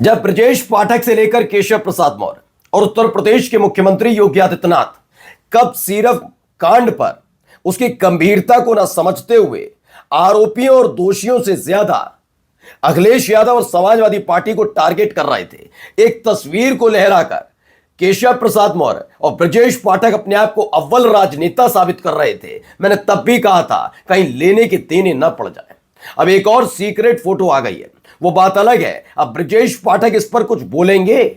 जब ब्रजेश पाठक से लेकर केशव प्रसाद मौर्य और उत्तर प्रदेश के मुख्यमंत्री योगी आदित्यनाथ कब सिर्फ कांड पर उसकी गंभीरता को न समझते हुए आरोपियों और दोषियों से ज्यादा अखिलेश यादव और समाजवादी पार्टी को टारगेट कर रहे थे, एक तस्वीर को लहराकर केशव प्रसाद मौर्य और ब्रजेश पाठक अपने आप को अव्वल राजनेता साबित कर रहे थे। मैंने तब भी कहा था कहीं लेने के देने न पड़ जाए। अब एक और सीक्रेट फोटो आ गई है, वो बात अलग है। अब ब्रजेश पाठक इस पर कुछ बोलेंगे,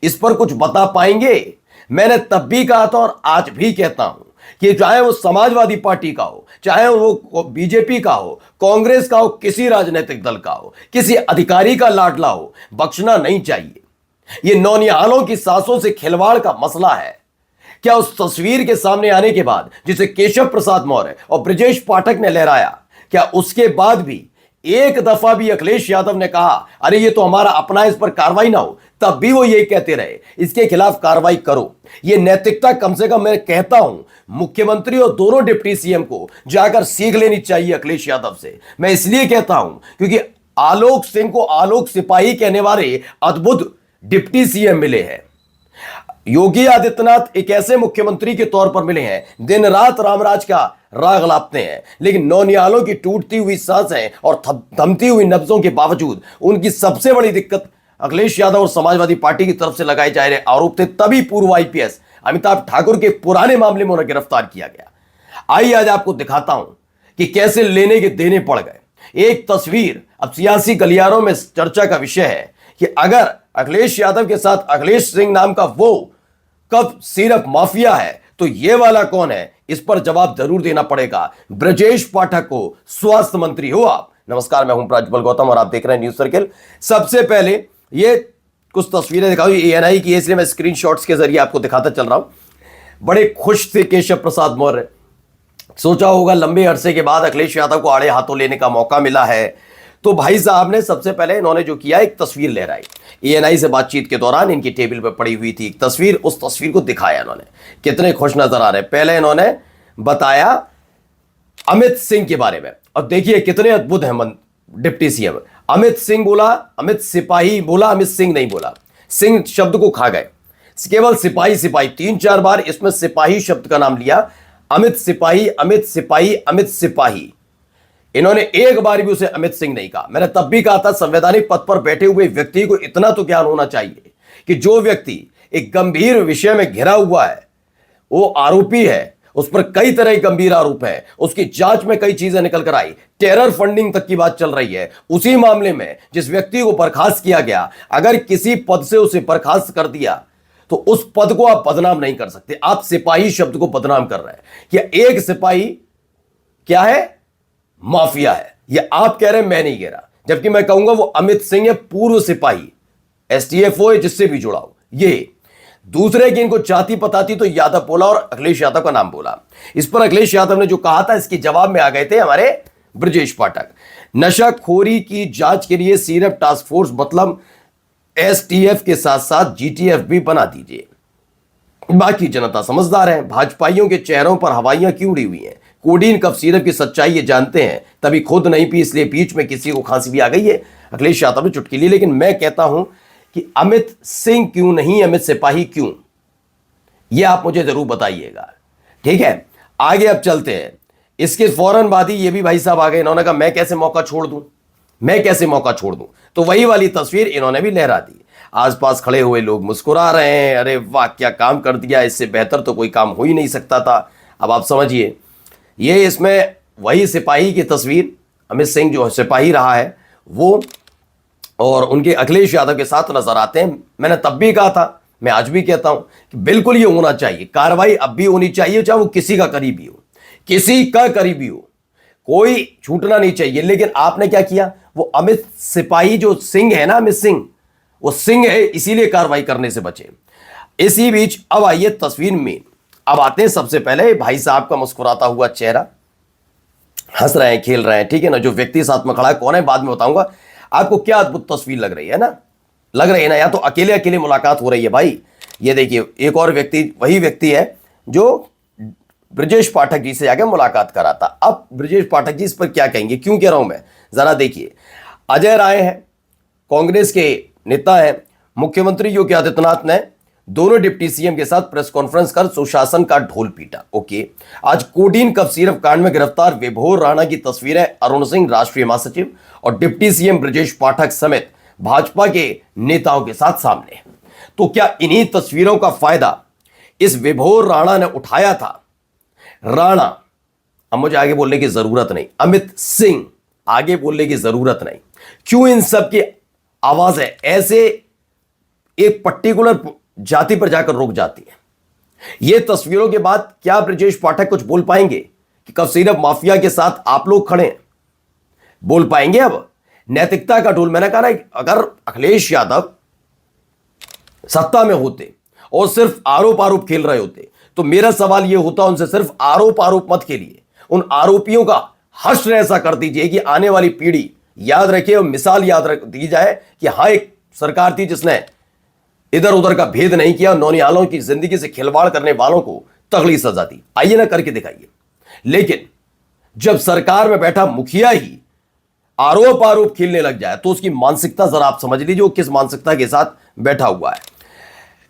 इस पर कुछ बता पाएंगे? मैंने तब भी कहा था और आज भी कहता हूं कि चाहे वो समाजवादी पार्टी का हो, चाहे वो बीजेपी का हो, कांग्रेस का हो, किसी राजनीतिक दल का हो, किसी अधिकारी का लाडला हो, बख्शना नहीं चाहिए। ये नौनिहालों की सांसों से खिलवाड़ का मसला है। क्या उस तस्वीर के सामने आने के बाद जिसे केशव प्रसाद मौर्य और ब्रजेश पाठक ने लहराया, क्या उसके बाद भी एक दफा भी अखिलेश यादव ने कहा अरे ये तो हमारा अपना, इस पर कार्रवाई ना हो? तब भी वो ये कहते रहे इसके खिलाफ कार्रवाई करो। ये नैतिकता कम से कम मैं कहता हूं मुख्यमंत्री और दोनों डिप्टी सीएम को जाकर सीख लेनी चाहिए अखिलेश यादव से। मैं इसलिए कहता हूं क्योंकि आलोक सिंह को आलोक सिपाही कहने वाले अद्भुत डिप्टी सीएम मिले हैं। योगी आदित्यनाथ एक ऐसे मुख्यमंत्री के तौर पर मिले हैं दिन रात रामराज का राग लापते हैं, लेकिन नौनिहालों की टूटती हुई सांसें और थमती हुई नब्जों के बावजूद उनकी सबसे बड़ी दिक्कत अखिलेश यादव और समाजवादी पार्टी की तरफ से लगाए जा रहे आरोप थे। तभी पूर्व आईपीएस अमिताभ ठाकुर के पुराने मामले में उन्हें गिरफ्तार किया गया। आइए आज आपको दिखाता हूं कि कैसे लेने के देने पड़ गए। एक तस्वीर अब सियासी गलियारों में चर्चा का विषय है कि अगर अखिलेश यादव के साथ अखिलेश सिंह नाम का वो कब सिर्फ माफिया है तो ये वाला कौन है? इस पर जवाब जरूर देना पड़ेगा ब्रजेश पाठक को। स्वास्थ्य मंत्री हो आप। नमस्कार, मैं हूं प्रज्वल गौतम और आप देख रहे हैं न्यूज सर्किल। सबसे पहले ये कुछ तस्वीरें दिखाऊं, एएनआई की, इसलिए मैं स्क्रीनशॉट्स के जरिए आपको दिखाता चल रहा हूं। बड़े खुश थे केशव प्रसाद मौर्य। सोचा होगा लंबे अरसे के बाद अखिलेश यादव को आड़े हाथों लेने का मौका मिला है, तो भाई साहब ने सबसे पहले इन्होंने जो किया एक तस्वीर लहराई। एएनआई से बातचीत के दौरान इनकी टेबल पर पड़ी हुई थी एक तस्वीर, उस तस्वीर को दिखाया इन्होंने। कितने खुश नजर आ रहे हैं। पहले इन्होंने बताया अमित सिंह के बारे में, और देखिए कितने अद्भुत हैं डिप्टी सीएम। अमित सिंह बोला, अमित सिपाही बोला, अमित सिंह नहीं बोला। सिंह शब्द को खा गए, केवल सिपाही सिपाही 3-4 बार इसमें सिपाही शब्द का नाम लिया। अमित सिपाही, अमित सिपाही, अमित सिपाही। इन्होंने एक बार भी उसे अमित सिंह नहीं कहा। मैंने तब भी कहा था संवैधानिक पद पर बैठे हुए व्यक्ति को इतना तो ज्ञान होना चाहिए कि जो व्यक्ति एक गंभीर विषय में घिरा हुआ है, वो आरोपी है, उस पर कई तरह के गंभीर आरोप है, उसकी जांच में कई चीजें निकल कर आई, टेरर फंडिंग तक की बात चल रही है। उसी मामले में जिस व्यक्ति को बर्खास्त किया गया, अगर किसी पद से उसे बर्खास्त कर दिया तो उस पद को आप बदनाम नहीं कर सकते। आप सिपाही शब्द को बदनाम कर रहे हैं। क्या एक सिपाही क्या है? माफिया है। ये आप कह रहे हैं, मैं नहीं कह रहा। जबकि मैं कहूंगा वो अमित सिंह है, पूर्व सिपाही, एसटीएफओ है, जिससे भी जुड़ा हो। ये दूसरे की इनको जाति पताती तो यादव बोला और अखिलेश यादव का नाम बोला। इस पर अखिलेश यादव ने जो कहा था, इसके जवाब में आ गए थे हमारे ब्रजेश पाठक। नशाखोरी की जांच के लिए सिर्फ टास्क फोर्स, मतलब एसटीएफ के साथ साथ जीटीएफ भी बना दीजिए। बाकी जनता समझदार है। भाजपाइयों के चेहरों पर हवाइयां क्यों उड़ी हुई हैं? कोडीन कफ सिरप की सच्चाई ये जानते हैं, तभी खुद नहीं पी, इसलिए बीच में किसी को खांसी भी आ गई है। अखिलेश यादव ने चुटकी ली। लेकिन मैं कहता हूं कि अमित सिंह क्यों नहीं, अमित सिपाही क्यों? ये आप मुझे जरूर बताइएगा, ठीक है? आगे अब चलते हैं। इसके फौरन बाद ही ये भी भाई साहब आ गए। इन्होंने कहा मैं कैसे मौका छोड़ दूं, मैं कैसे मौका छोड़ दूं? तो वही वाली तस्वीर इन्होंने भी लहरा दी। आसपास खड़े हुए लोग मुस्कुरा रहे हैं, अरे वाह क्या काम कर दिया, इससे बेहतर तो कोई काम हो ही नहीं सकता था। अब आप समझिए, ये इसमें वही सिपाही की तस्वीर, अमित सिंह जो सिपाही रहा है वो और उनके अखिलेश यादव के साथ नजर आते हैं। मैंने तब भी कहा था, मैं आज भी कहता हूं कि बिल्कुल ये होना चाहिए, कार्रवाई अब भी होनी चाहिए, चाहे वो किसी का करीबी हो, किसी का करीबी हो, कोई छूटना नहीं चाहिए। लेकिन आपने क्या किया? वो अमित सिपाही जो सिंह है ना, अमित सिंह, वो सिंह है, इसीलिए कार्रवाई करने से बचे। इसी बीच अब आइए तस्वीर में, अब आते हैं सबसे पहले भाई साहब का मुस्कुराता हुआ चेहरा, हंस रहे हैं, खेल रहे हैं, ठीक है ना? जो व्यक्ति साथ में खड़ा है कौन है बाद में बताऊंगा आपको। क्या अद्भुत तस्वीर लग रही है ना, लग रही है ना? या तो अकेले अकेले मुलाकात हो रही है भाई। ये देखिए एक और व्यक्ति, वही व्यक्ति है जो ब्रजेश पाठक जी से आगे मुलाकात करा था। अब ब्रजेश पाठक जी इस पर क्या कहेंगे, क्यों कह रहा हूं मैं, जरा देखिए। अजय राय है, कांग्रेस के नेता है मुख्यमंत्री योगी आदित्यनाथ ने दोनों डिप्टी सीएम के साथ प्रेस कॉन्फ्रेंस कर सुशासन का ढोल पीटा। ओके, आज कोडीन कफ सिरप कांड में गिरफ्तार विभोर राणा की तस्वीरें अरुण सिंह राष्ट्रीय महासचिव और डिप्टी सीएम ब्रजेश पाठक समेत भाजपा के नेताओं के साथ सामने। तो क्या इन्हीं तस्वीरों का फायदा इस विभोर राणा ने उठाया था? राणा, अब मुझे आगे बोलने की जरूरत नहीं, अमित सिंह, आगे बोलने की जरूरत नहीं। क्यों इन सब की आवाजें ऐसे एक पर्टिकुलर जाति पर जाकर रुक जाती है? ये तस्वीरों के बाद क्या ब्रजेश पाठक कुछ बोल पाएंगे कि कफ सिरप माफिया के साथ आप लोग खड़े हैं? बोल पाएंगे? अब नैतिकता का ढोल, मैंने कहा ना, अगर अखिलेश यादव सत्ता में होते और सिर्फ आरोप आरोप खेल रहे होते तो मेरा सवाल यह होता उनसे, सिर्फ आरोप आरोप मत खेलिए, उन आरोपियों का हश्र ऐसा कर दीजिए कि आने वाली पीढ़ी याद रखे और मिसाल याद रख दी जाए कि हाँ, एक सरकार थी जिसने इधर उधर का भेद नहीं किया, नौनिहालों की जिंदगी से खिलवाड़ करने वालों को तगड़ी सजा दी। आइए ना, करके दिखाइए। लेकिन जब सरकार में बैठा मुखिया ही आरोप आरोप खेलने लग जाए तो उसकी मानसिकता जरा आप समझ लीजिए वो किस मानसिकता के साथ बैठा हुआ है।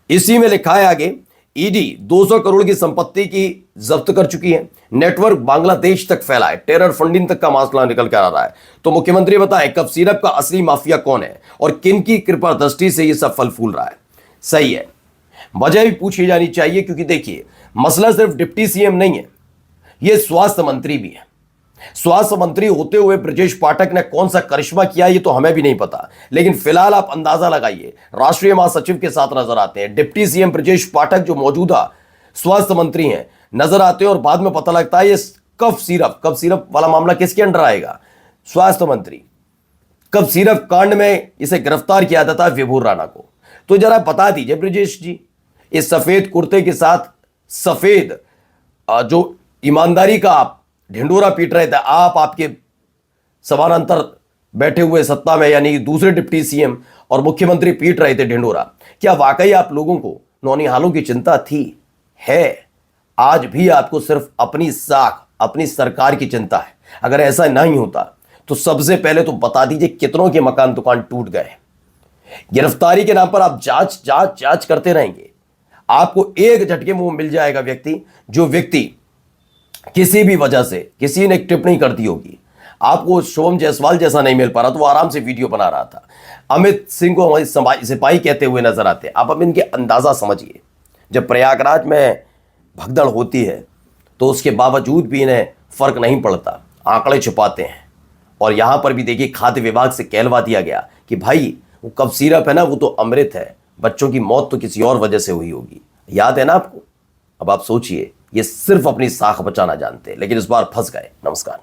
इसी में लिखा है आगे, ईडी 200 करोड़ की संपत्ति की जब्त कर चुकी है, नेटवर्क बांग्लादेश तक फैला है, टेरर फंडिंग तक का मामला निकल कर आ रहा है। तो मुख्यमंत्री बताएं कफ सिरप का असली माफिया कौन है और किन की कृपा दृष्टि से यह सब फल फूल रहा है? सही है, वजह भी पूछी जानी चाहिए, क्योंकि देखिए मसला सिर्फ डिप्टी सीएम नहीं है, यह स्वास्थ्य मंत्री भी है। स्वास्थ्य मंत्री होते हुए ब्रजेश पाठक ने कौन सा करिश्मा किया ये तो हमें भी नहीं पता, लेकिन फिलहाल आप अंदाजा लगाइए, राष्ट्रीय महासचिव के साथ नजर आते हैं, डिप्टी सीएम ब्रजेश पाठक जो मौजूदा स्वास्थ्य मंत्री हैं नजर आते हैं, और बाद में पता लगता है ये कफ सिरप वाला मामला किसके अंडर आएगा? स्वास्थ्य मंत्री। कफ सिरप कांड में इसे गिरफ्तार किया जाता है विभोर राणा को। तो जरा बता दीजिए ब्रजेश जी, इस सफेद कुर्ते के साथ सफेद जो ईमानदारी का आप ढिंडोरा पीट रहे थे, आपके समानांतर बैठे हुए सत्ता में यानी दूसरे डिप्टी सीएम और मुख्यमंत्री पीट रहे थे ढिंडोरा, क्या वाकई आप लोगों को नौनिहालों की चिंता थी? है? आज भी आपको सिर्फ अपनी साख, अपनी सरकार की चिंता है। अगर ऐसा नहीं होता तो सबसे पहले तो बता दीजिए कितनों के मकान दुकान टूट गए। गिरफ्तारी के नाम पर आप जांच करते रहेंगे, आपको एक झटके में वो मिल जाएगा व्यक्ति, जो व्यक्ति किसी भी वजह से किसी ने टिप्पणी कर दी होगी, आपको शुभम जायसवाल जैसा नहीं मिल पा रहा तो वो आराम से वीडियो बना रहा था, अमित सिंह को हमारे सिपाही कहते हुए नजर आते हैं। आप अब इनके अंदाजा समझिए, जब प्रयागराज में भगदड़ होती है तो उसके बावजूद भी इन्हें फर्क नहीं पड़ता, आंकड़े छुपाते हैं। और यहां पर भी देखिए खाद्य विभाग से कहलवा दिया गया कि भाई वो कफ सिरप है ना, वो तो अमृत है, बच्चों की मौत तो किसी और वजह से हुई होगी। याद है ना आपको? अब आप सोचिए, ये सिर्फ अपनी साख बचाना जानते हैं, लेकिन इस बार फंस गए। नमस्कार।